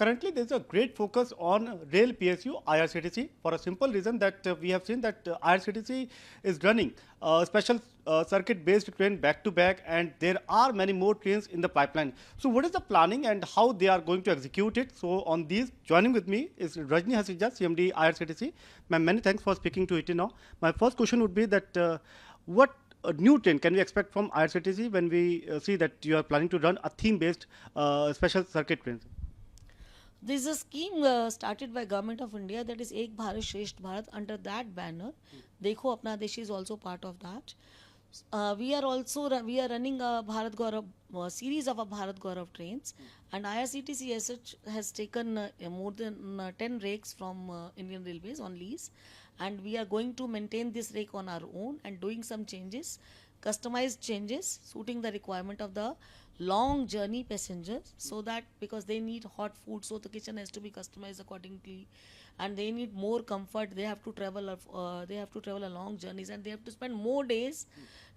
currently there is a great focus on rail PSU IRCTC for a simple reason that we have seen that IRCTC is running special circuit based train back to back, and there are many more trains in the pipeline. So what is the planning and how they are going to execute it? So on these, joining with me is Rajni Hasija, CMD IRCTC. Ma'am, many thanks for speaking to it now. My first question would be that what a new train can we expect from IRCTC when we see that you are planning to run a theme-based special circuit train? There is a scheme started by Government of India, that is Ek Bharat Shresth Bharat. Under that banner, Dekho Apna Desh is also part of that. We are running a Bharat Gaurav series of a Bharat Gaurav trains, and IRCTC as such has taken more than 10 rakes from Indian Railways on lease, and we are going to maintain this rake on our own and doing some changes, customized changes suiting the requirement of the long journey passengers, so that because they need hot food, so the kitchen has to be customized accordingly, and they need more comfort. They have to travel a long journeys, and they have to spend more days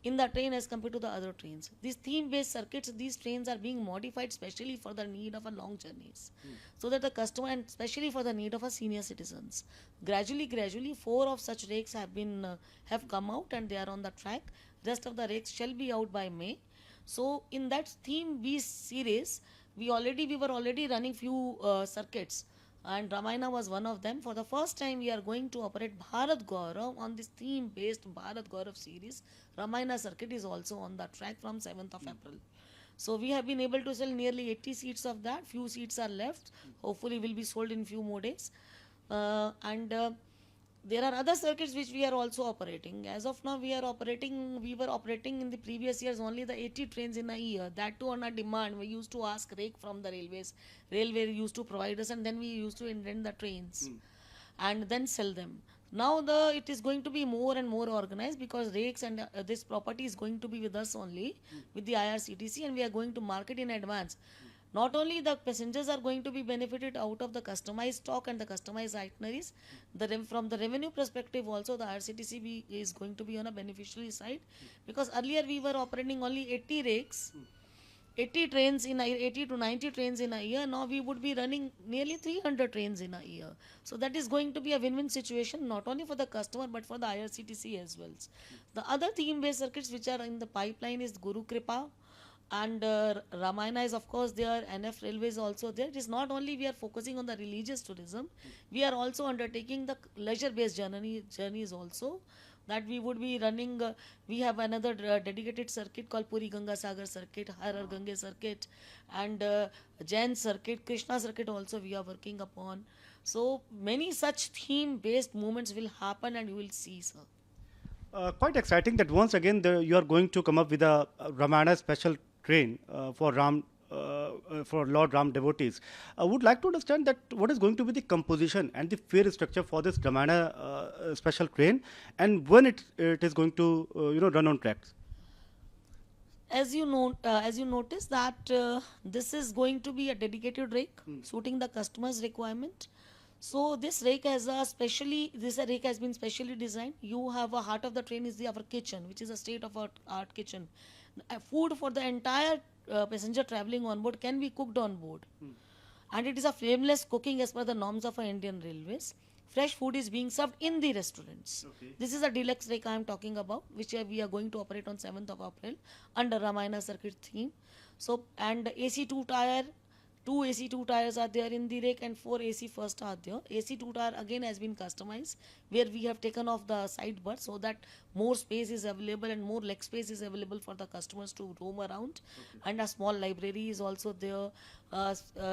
in the train as compared to the other trains. These theme based circuits, these trains are being modified specially for the need of a long journeys, so that the customer, and especially for the need of a senior citizens. Gradually 4 of such rakes have come out, and they are on the track. Rest of the rakes shall be out by May. So in that theme B series, we were already running few circuits, and Ramayana was one of them. For the first time, we are going to operate Bharat Gaurav on this theme-based Bharat Gaurav series. Ramayana circuit is also on the track from 7th of April. So we have been able to sell nearly 80 seats of that. Few seats are left. Hopefully, will be sold in few more days. And there are other circuits which we are also operating. As of now, we were operating in the previous years only the 80 trains in a year. That too on a demand. We used to ask rake from the railways. Railway used to provide us, and then we used to indent the trains and then sell them. Now it is going to be more and more organized, because rakes and this property is going to be with us only, with the IRCTC, and we are going to market in advance. Not only the passengers are going to be benefited out of the customized stock and the customized itineraries, from the revenue perspective also, the IRCTC is going to be on a beneficiary side, because earlier we were operating only 80 rakes, 80 trains in a 80 to 90 trains in a year. Now we would be running nearly 300 trains in a year. So that is going to be a win-win situation, not only for the customer but for the IRCTC as well. The other theme-based circuits which are in the pipeline is Guru Kripa, and Ramayana is of course there, NF Railway is also there. It is not only we are focusing on the religious tourism, we are also undertaking the leisure based journeys also, that we would be running. We have another dedicated circuit called Puri Ganga Sagar circuit, Har Har Gange circuit, and Jain circuit, Krishna circuit also we are working upon. So many such theme based movements will happen, and you will see, sir. Quite exciting that once again you are going to come up with a Ramayana special train for Lord Ram devotees. I would like to understand that what is going to be the composition and the fare structure for this Ramayana special train, and when it is going to run on tracks. As you notice that this is going to be a dedicated rake suiting the customer's requirement. So this rake has been specially designed. You have a heart of the train is our kitchen, which is a state of art kitchen. Food for the entire passenger traveling on board can be cooked on board, and it is a flameless cooking as per the norms of our Indian Railways. Fresh food is being served in the restaurants. Okay. This is a deluxe rake I am talking about, which we are going to operate on 7th of April under Ramayana circuit theme. So, and two AC 2 tires are there in the rake, and 4 AC first are there. AC 2 tire again has been customized, where we have taken off the side berth so that more space is available and more leg space is available for the customers to roam around. Okay. And a small library is also there.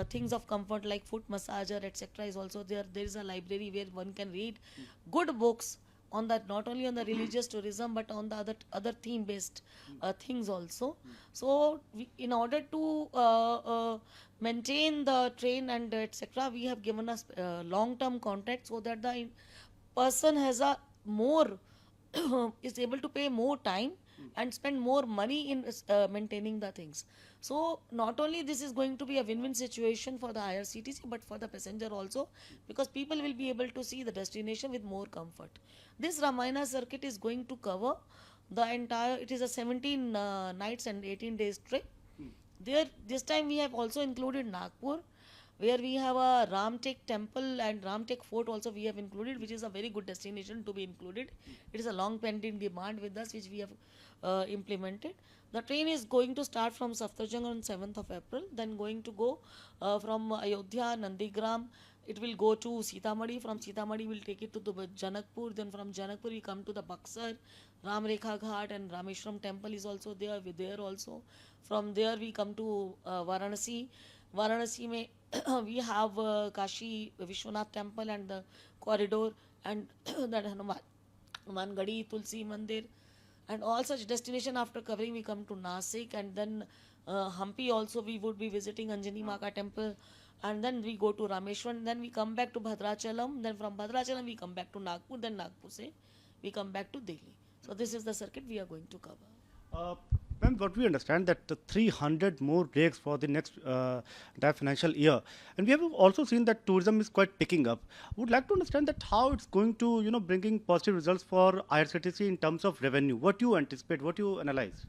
Things of comfort like foot massager, etc. is also there. There is a library where one can read good books on that, not only on the religious tourism but on the other theme based things also. So in order to maintain the train and etc., we have given us long term contract, so that the person has a more is able to pay more time and spend more money in maintaining the things. So not only this is going to be a win-win situation for the IRCTC but for the passenger also, because people will be able to see the destination with more comfort. This Ramayana circuit is going to cover the entire, it is a 17 nights and 18 days trip. There this time we have also included Nagpur, where we have a Ramtek temple and Ramtek fort also we have included, which is a very good destination to be included. It is a long pending demand with us, which we have implemented. The train is going to start from Saftarjung on 7th of April, then going to go from Ayodhya, Nandigram. It will go to Sitamarhi. From Sitamarhi, we'll take it to the Janakpur. Then from Janakpur, we come to the Buxar, Ram Rekha Ghat, and Rameshwaram temple is also there. We're there also. From there, we come to Varanasi. Varanasi mein we have Kashi Vishwanath temple and the corridor, and that Mangadi Tulsi Mandir, and all such destination. After covering, we come to Nasik, and then Hampi also we would be visiting Anjani Maka temple, and then we go to Rameshwaram, then we come back to Bhadrachalam, then from Bhadrachalam we come back to Nagpur, then Nagpur se we come back to Delhi. So this is the circuit we are going to cover. Ma'am, what we understand that 300 more rakes for the next entire financial year, and we have also seen that tourism is quite picking up. Would like to understand that how it's going to, bringing positive results for IRCTC in terms of revenue. What you anticipate? What you analyze?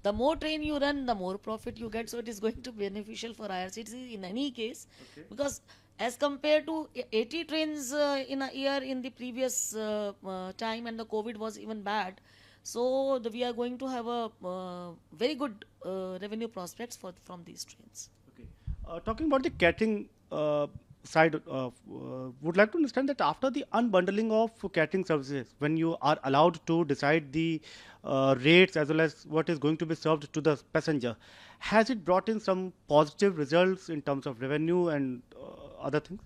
The more train you run, the more profit you get. So it is going to be beneficial for IRCTC in any case, because as compared to 80 trains in a year in the previous time, and the COVID was even bad. So we are going to have a very good revenue prospects from these trains. Okay. Talking about the catering side, would like to understand that after the unbundling of catering services, when you are allowed to decide the rates as well as what is going to be served to the passenger, has it brought in some positive results in terms of revenue and other things?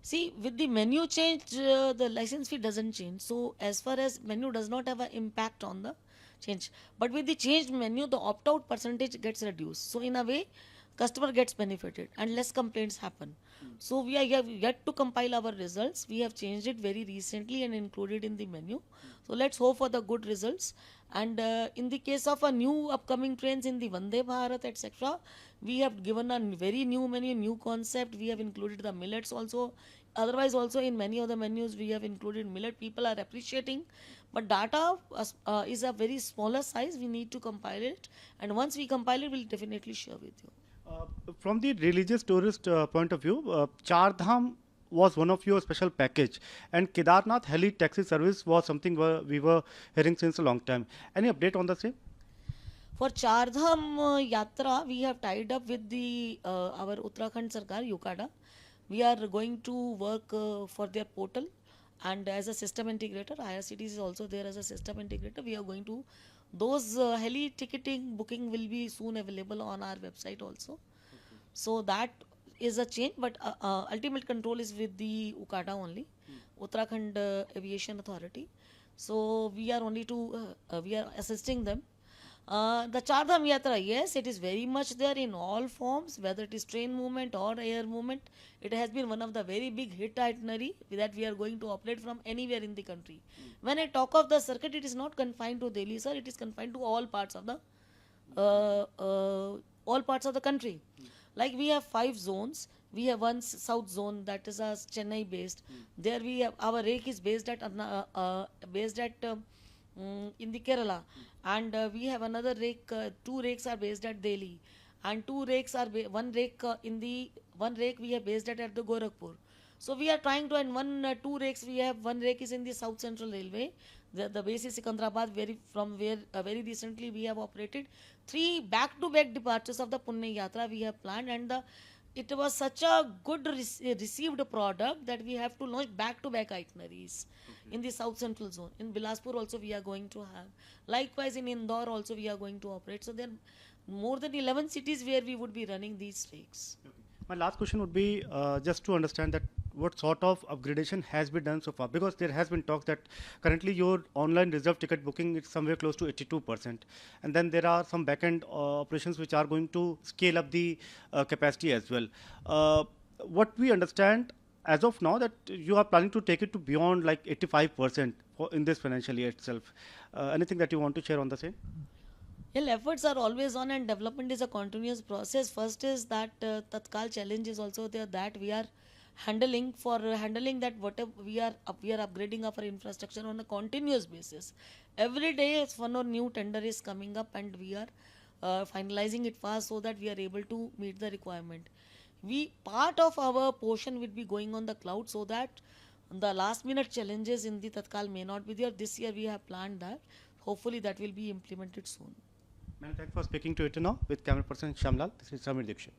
See, with the menu change, the license fee doesn't change. So as far as menu does not have an impact on the change. But with the changed menu, the opt-out percentage gets reduced. So in a way, customer gets benefited and less complaints happen. So we are yet to compile our results. We have changed it very recently and included in the menu. So let's hope for the good results. And in the case of a new upcoming trains in the Vande Bharat, etc., we have given a very new menu, new concept. We have included the millets also. Otherwise, also in many of the menus, we have included millet. People are appreciating. But data is a very smaller size. We need to compile it. And once we compile it, we'll definitely share with you. From the religious tourist point of view, Char Dham was one of your special package, and Kedarnath heli taxi service was something we were hearing since a long time. Any update on the same? For Char Dham Yatra, we have tied up with our Uttarakhand Sarkar, UKADA. We are going to work for their portal, and as a system integrator, IRCTC is also there as a system integrator. We are going to, those heli ticketing booking will be soon available on our website also. So that is a change, but ultimate control is with the UKADA only, Uttarakhand Aviation Authority. So we are we are assisting them. The Char Dham Yatra, yes, it is very much there in all forms, whether it is train movement or air movement. It has been one of the very big hit itinerary that we are going to operate from anywhere in the country. When I talk of the circuit, it is not confined to Delhi, sir. It is confined to all parts of the country. Like we have 5 zones. We have one south zone that is Chennai based. There we have our rake is based at in the Kerala, and we have another rake. 2 rakes are based at Delhi, and 2 rakes are one rake we have based at the Gorakhpur. So we are trying to, and 2 rakes we have. One rake is in the South Central Railway. The base is Sikandrabad, from where very recently we have operated 3 back-to-back departures of the Punya Yatra we have planned, and it was such a good received product that we have to launch back-to-back itineraries in the South Central Zone. In Bilaspur also we are going to have. Likewise in Indore also we are going to operate. So there are more than 11 cities where we would be running these rakes. Okay. My last question would be just to understand that what sort of upgradation has been done so far, because there has been talk that currently your online reserve ticket booking is somewhere close to 82%, and then there are some back-end operations which are going to scale up the capacity as well. What we understand as of now that you are planning to take it to beyond like 85% in this financial year itself. Anything that you want to share on the same? Well, efforts are always on, and development is a continuous process. First is that Tatkal challenge is also there, that we are handling that whatever we are upgrading our infrastructure on a continuous basis. Every day one or new tender is coming up, and we are finalizing it fast so that we are able to meet the requirement. part of our portion will be going on the cloud, so that the last minute challenges in the Tatkal may not be there. This year we have planned that. Hopefully that will be implemented soon. Many thanks for speaking to it now with camera person Shamlal. This is Samir Dikshit.